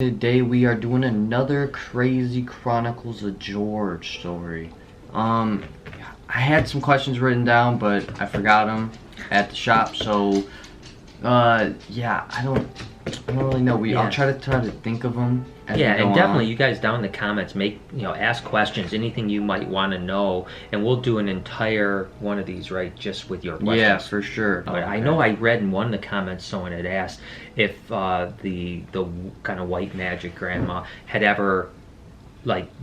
Today we are doing another crazy Chronicles of George story. I had some questions written down, but I forgot them at the shop. So, yeah, I don't really know. I'll try to think of them. Yeah, and definitely you guys down in the comments ask questions, anything you might want to know, and we'll do an entire one of these just with your questions. Yeah, for sure. Okay. I know I read in one of the comments someone had asked if the kind of white magic grandma had ever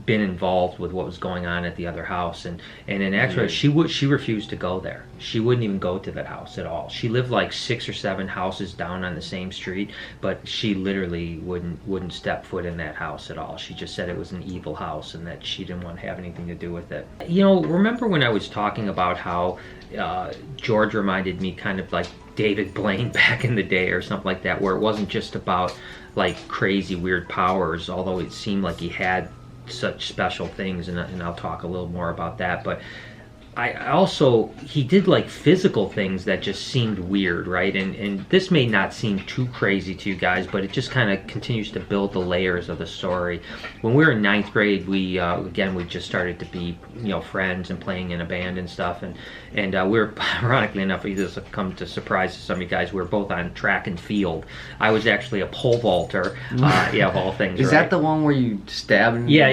been involved with what was going on at the other house, and in actual she refused to go there. She wouldn't even go to that house at all. She lived like 6 or 7 houses down on the same street, but she literally wouldn't step foot in that house at all. She just said it was an evil house and that she didn't want to have anything to do with it. Remember when I was talking about how George reminded me kind of like David Blaine back in the day or something like that, where it wasn't just about like crazy weird powers, although it seemed like he had such special things, and I'll talk a little more about that. But he did like physical things that just seemed weird, right? And this may not seem too crazy to you guys, but it just kind of continues to build the layers of the story. When we were in 9th grade, we just started to be friends and playing in a band and stuff, and we were, ironically enough, this will come to surprise some of you guys, we were both on track and field. I was actually a pole vaulter, of all things. Is that the one where you stabbed? Yeah.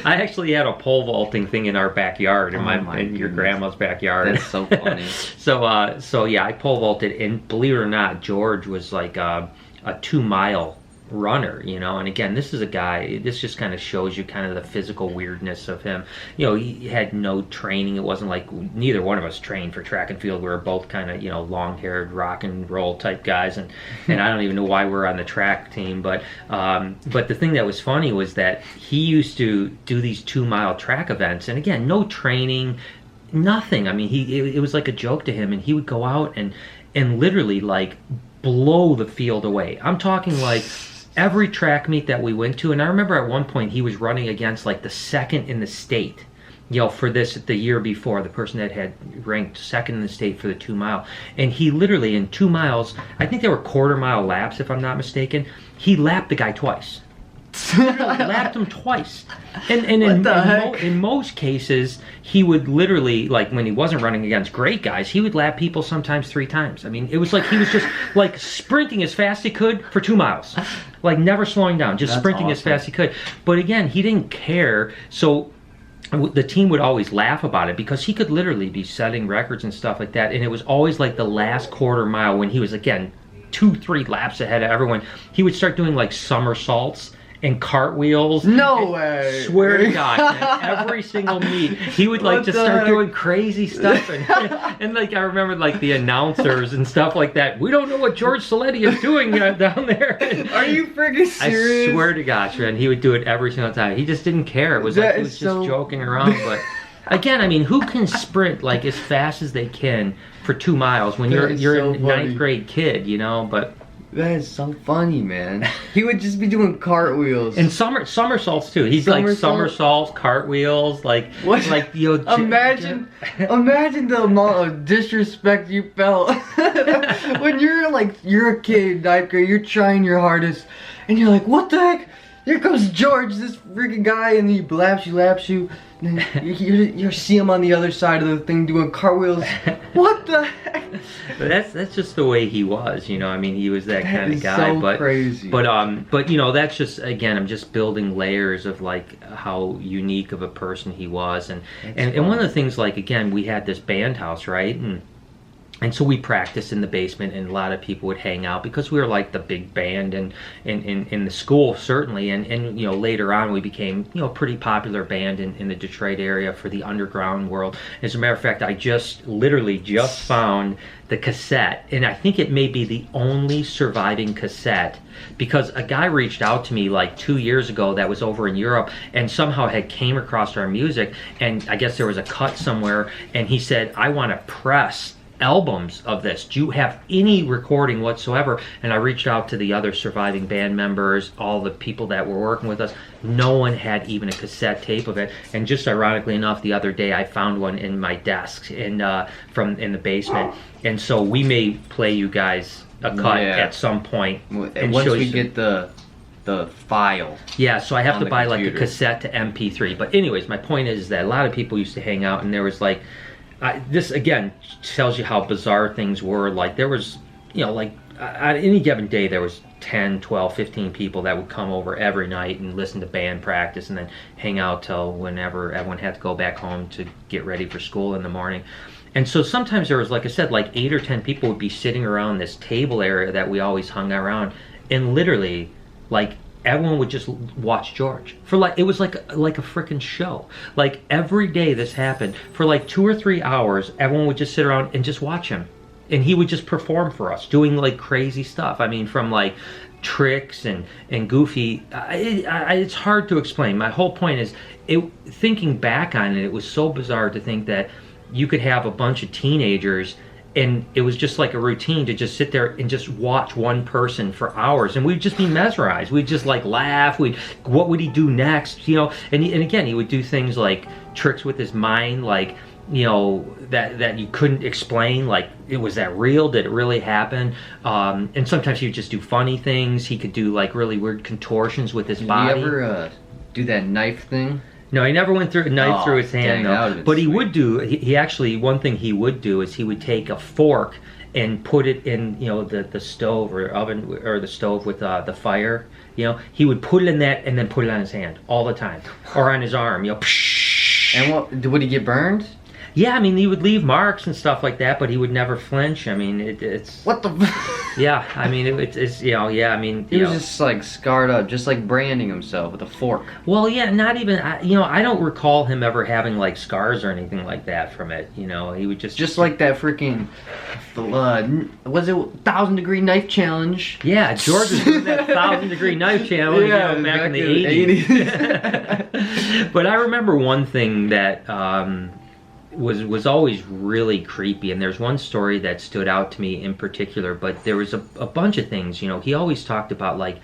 I actually had a pole vaulting thing in our backyard, in your grandma's backyard. That's so funny. So yeah, I pole vaulted, and believe it or not, George was like a 2-mile runner, and again, this is a guy, this just kind of shows you kind of the physical weirdness of him. He had no training. It wasn't like neither one of us trained for track and field. We were both kind of long-haired rock and roll type guys, and I don't even know why we're on the track team, but the thing that was funny was that he used to do these 2-mile track events, and again, no training, nothing. I mean, it was like a joke to him, and he would go out and literally like blow the field away. I'm talking like every track meet that we went to, and I remember at one point he was running against like the second in the state, for the year before, the person that had ranked second in the state for the 2-mile, and he literally in 2 miles, I think they were quarter-mile laps if I'm not mistaken, he lapped the guy twice. Lapped him twice, and in most cases he would literally, like when he wasn't running against great guys, he would lap people sometimes 3 times. I mean, it was like he was just like sprinting as fast as he could for 2 miles, like never slowing down, just sprinting as fast as he could. But again, he didn't care, so the team would always laugh about it because he could literally be setting records and stuff like that, and it was always like the last quarter mile when he was again 2-3 laps ahead of everyone, he would start doing like somersaults and cartwheels. No way. Swear to God, man, every single meet he would like just start doing crazy stuff, and like I remember like the announcers and stuff like that. We don't know what George Saletti is doing down there. Are you freaking serious? I swear to God, man, he would do it every single time. He just didn't care. It was just joking around. But again, I mean, who can sprint like as fast as they can for 2 miles when you're a 9th grade kid, But that is so funny, man. He would just be doing cartwheels and somersaults too. He's like somersaults, cartwheels, like what? Like imagine the amount of disrespect you felt when you're a kid, 9th grade, you're trying your hardest, and you're like, what the heck? Here comes George, this freaking guy, and he laps you. And you see him on the other side of the thing doing cartwheels. What the heck? But that's just the way he was, I mean, he was that kind of guy. So crazy. But that's just, again, I'm just building layers of like how unique of a person he was, and one of the things, like, again, we had this band house, right? And so we practiced in the basement, and a lot of people would hang out because we were like the big band and in the school, certainly, and later on we became pretty popular band in the Detroit area for the underground world. As a matter of fact, I literally just found the cassette, and I think it may be the only surviving cassette, because a guy reached out to me like 2 years ago that was over in Europe and somehow had came across our music, and I guess there was a cut somewhere, and he said, I want to press albums of this. Do you have any recording whatsoever? And I reached out to the other surviving band members, all the people that were working with us. No one had even a cassette tape of it. And just ironically enough, the other day I found one in my desk from in the basement. And so we may play you guys a cut at some point. And once we get the file. Yeah, so I have to buy computer. like a cassette to MP3. But anyways, my point is that a lot of people used to hang out, and there was like, this again tells you how bizarre things were. Like there was, you know, like on any given day there was 10, 12, 15 people that would come over every night and listen to band practice and then hang out till whenever everyone had to go back home to get ready for school in the morning. And so sometimes there was, like I said, like 8 or 10 people would be sitting around this table area that we always hung around, and literally, like, everyone would just watch George for like, it was like a freaking show. Like every day this happened for like 2 or 3 hours. Everyone would just sit around and just watch him, and he would just perform for us, doing like crazy stuff. I mean, from like tricks and goofy. It's hard to explain. My whole point is, thinking back on it, it was so bizarre to think that you could have a bunch of teenagers and it was just like a routine to just sit there and just watch one person for hours, and we'd just be mesmerized. We'd just like laugh. What would he do next? You know, and again, he would do things like tricks with his mind, like, you know, that you couldn't explain. Like, was that real? Did it really happen? And sometimes he would just do funny things. He could do like really weird contortions with his body. Did you ever do that knife thing? No, he never went through a knife through his hand, though. But he would do, he actually, one thing he would do is he would take a fork and put it in, you know, the stove or oven, or the stove with the fire, you know. He would put it in that and then put it on his hand all the time. Or on his arm, you know. And would he get burned? Yeah, I mean, he would leave marks and stuff like that, but he would never flinch. I mean, it's... What the... Yeah, I mean, it's, you know, yeah, I mean... He was just, like, scarred up, just like branding himself with a fork. Well, yeah, not even... you know, I don't recall him ever having, like, scars or anything like that from it, you know. He would just... Just like that freaking... was it 1,000-degree knife challenge? Yeah, George was doing that 1,000-degree knife challenge, yeah, you know, back in the 80s. But I remember one thing that... was always really creepy, and there's one story that stood out to me in particular, but there was a bunch of things, you know. He always talked about, like,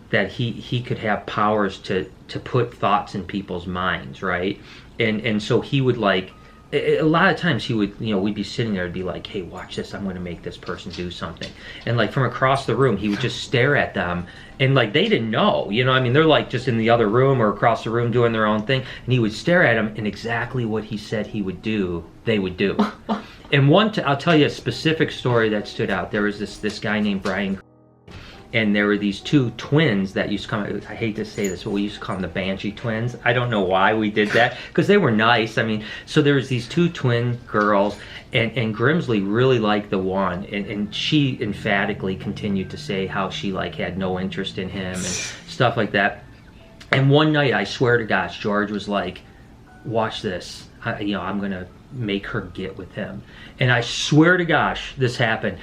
that he could have powers to put thoughts in people's minds, right? And so he would, like, a lot of times he would, you know, we'd be sitting there and be like, hey, watch this, I'm going to make this person do something. And like from across the room, he would just stare at them, and like they didn't know, you know, I mean, they're like just in the other room or across the room doing their own thing, and he would stare at them, and exactly what he said he would do, they would do. And I'll tell you a specific story that stood out. There was this guy named Brian, and there were these 2 twins that used to come, I hate to say this, but we used to call them the Banshee twins. I don't know why we did that, because they were nice. I mean, so there was these 2 twin girls, and Grimsley really liked the one, and she emphatically continued to say how she like had no interest in him and stuff like that. And one night, I swear to gosh, George was like, watch this, you know, I'm gonna make her get with him. And I swear to gosh, this happened.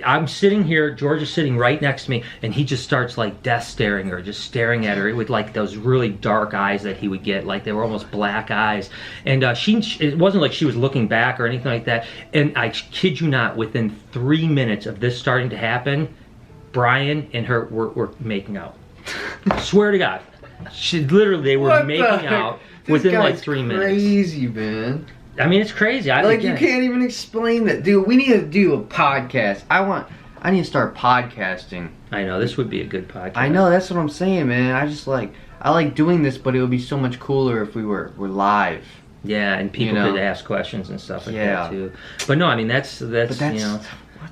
I'm sitting here, George is sitting right next to me, and he just starts like death staring her, just staring at her with like those really dark eyes that he would get, like they were almost black eyes. And it wasn't like she was looking back or anything like that. And I kid you not, within 3 minutes of this starting to happen, Brian and her were making out. Swear to God. They were making out within like 3 minutes. Crazy, man. I mean, it's crazy. You can't even explain that. Dude, we need to do a podcast. I need to start podcasting. I know, this would be a good podcast. I know, that's what I'm saying, man. I like doing this, but it would be so much cooler if we were live. Yeah, and people could ask questions and stuff like that too. But no, I mean, that's you know,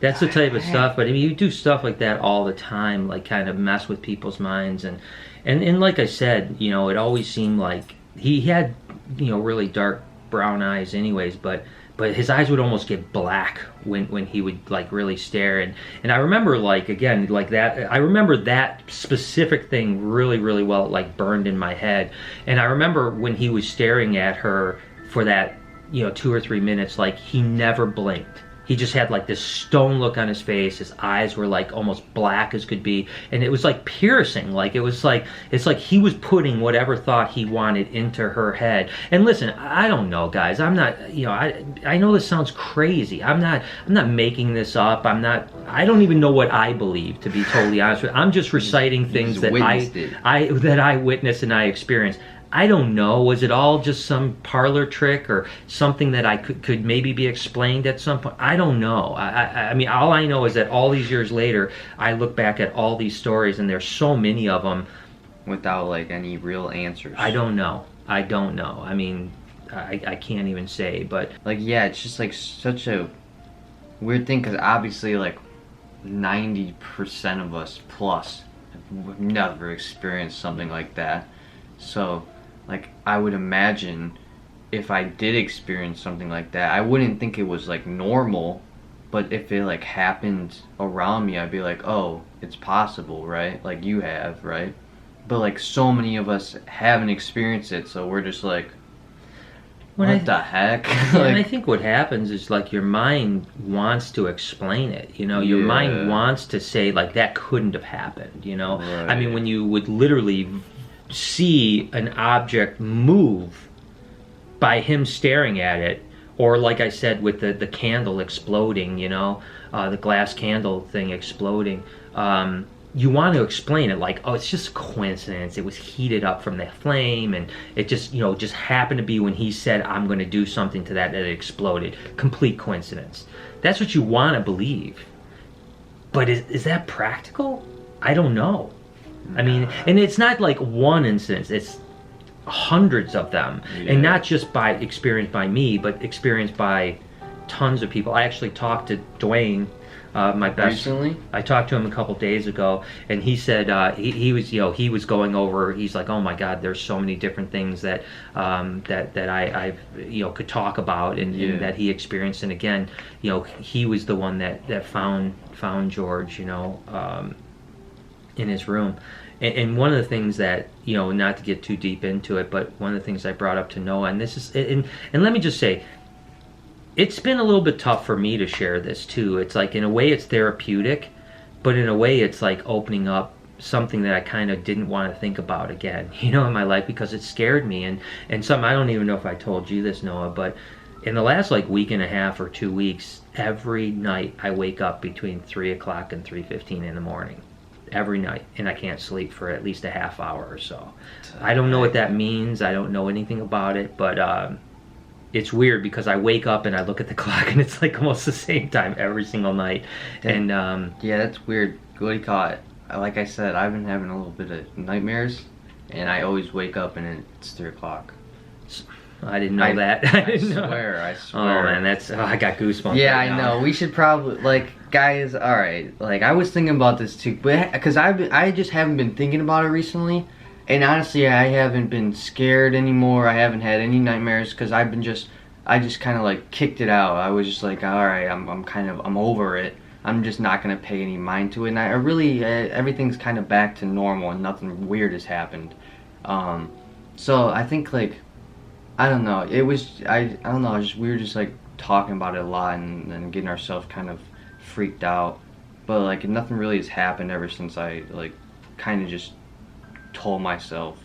that's the type of stuff. But I mean, you do stuff like that all the time, like kind of mess with people's minds, and like I said, you know, it always seemed like he had, you know, really dark brown eyes anyways, but his eyes would almost get black when he would like really stare, and I remember, like, again, like that, I remember that specific thing really, really well. It like burned in my head. And I remember when he was staring at her for that, you know, 2 or 3 minutes, like he never blinked. He just had like this stone look on his face. His eyes were like almost black as could be, and it was like piercing. Like it's like he was putting whatever thought he wanted into her head. And listen, I don't know, guys. I'm not, you know, I know this sounds crazy. I'm not making this up. I don't even know what I believe, to be totally honest with you. I'm just reciting things that I witnessed and I experienced. I don't know. Was it all just some parlor trick or something that I could maybe be explained at some point? I don't know. I mean, all I know is that all these years later, I look back at all these stories, and there's so many of them. Without like any real answers. I don't know. I mean, I can't even say, but like, yeah, it's just like such a weird thing, because obviously like 90% of us plus have never experienced something like that. So like, I would imagine if I did experience something like that, I wouldn't think it was like normal, but if it like happened around me, I'd be like, oh, it's possible, right? Like you have, right? But like, so many of us haven't experienced it, so we're just like, what the heck? Yeah, and I think what happens is like your mind wants to explain it. You know, your mind wants to say like that couldn't have happened. You know, Right. I mean, when you would literally see an object move by him staring at it, or like I said with the candle exploding. You know, the glass candle thing exploding. You want to explain it like, oh, it's just a coincidence. It was heated up from the flame, and it just, you know, just happened to be when he said, I'm going to do something to that it exploded. Complete coincidence. That's what you want to believe. But is that practical? I don't know. I mean, and it's not like one instance. It's hundreds of them. And not just by experience by me, but experienced by tons of people. I actually talked to Dwayne, my best. Recently? I talked to him a couple days ago, and he said he was, you know, he was going over. He's like, oh my God, there's so many different things that that I've, you know, could talk about, and that he experienced. And again, you know, he was the one that found George, you know, in his room. And one of the things that, you know, not to get too deep into it, but one of the things I brought up to Noah, and this is, and let me just say, it's been a little bit tough for me to share this too. It's like, in a way it's therapeutic, but in a way it's like opening up something that I kind of didn't want to think about again, you know, in my life, because it scared me. And something, I don't even know if I told you this, Noah, but in the last like week and a half or 2 weeks, every night I wake up between 3 o'clock and 3:15 in the morning. Every night, and I can't sleep for at least a half hour or so. I don't know what that means. I don't know anything about it, but it's weird because I wake up and I look at the clock and it's like almost the same time every single night. And yeah, that's weird. What do you call it? Like I said, I've been having a little bit of nightmares, and I always wake up and it's 3 o'clock. I didn't know that. I swear. Oh man, that's, I got goosebumps. Yeah, right I now. know. We should probably, like, guys. All right, like, I was thinking about this too, but because I just haven't been thinking about it recently, and honestly, I haven't been scared anymore. I haven't had any nightmares because I just kind of like kicked it out. I was just like, all right, I'm over it. I'm just not gonna pay any mind to it, and I really everything's kind of back to normal, and nothing weird has happened. So I think, like, I don't know. It was I don't know. We were just like talking about it a lot and getting ourselves kind of freaked out. But like, nothing really has happened ever since I like kind of just told myself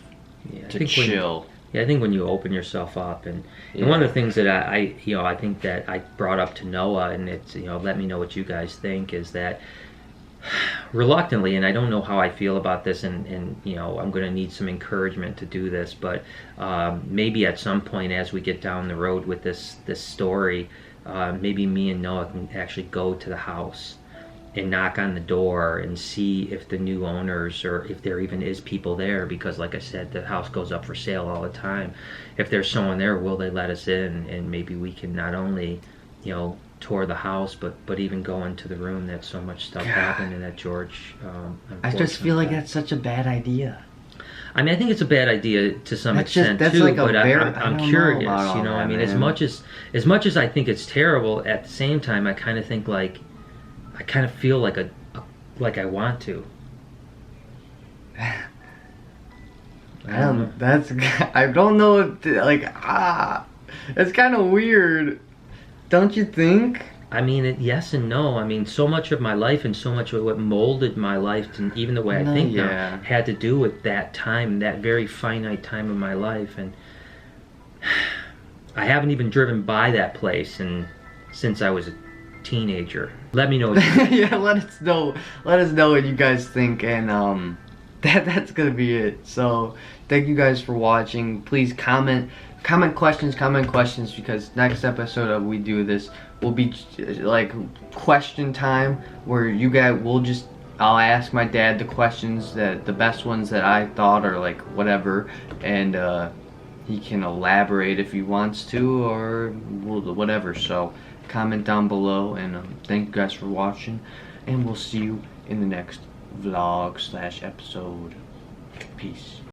to chill. I think when you open yourself up, and one of the things that I you know, I think that I brought up to Noah, and it's, you know, let me know what you guys think, is that reluctantly, and I don't know how I feel about this, and you know, I'm going to need some encouragement to do this, but maybe at some point as we get down the road with this story, maybe me and Noah can actually go to the house and knock on the door and see if the new owners, or if there even is people there, because like I said, the house goes up for sale all the time. If there's someone there, will they let us in? And maybe we can not only, you know, tour the house, but even go into the room that so much stuff happened and that George I just feel like that's such a bad idea. I mean, I think it's a bad idea to some extent that's too, like but I'm curious, know you know. that, I mean, man. as much as I think it's terrible, at the same time I kind of think like, I kind of feel like like I want to. I don't know if it's kind of weird, don't you think? I mean, yes and no. I mean, so much of my life and so much of what molded my life, and even the way I think now, had to do with that time, that very finite time of my life. And I haven't even driven by that place since I was a teenager. Let me know. Yeah, let us know what you guys think, and that's gonna be it. So thank you guys for watching. Please comment questions, because next episode of We Do This will be like question time, where you guys will just, I'll ask my dad the questions, that the best ones that I thought, or like whatever, and he can elaborate if he wants to, or whatever. So comment down below, and thank you guys for watching, and we'll see you in the next vlog / episode. Peace.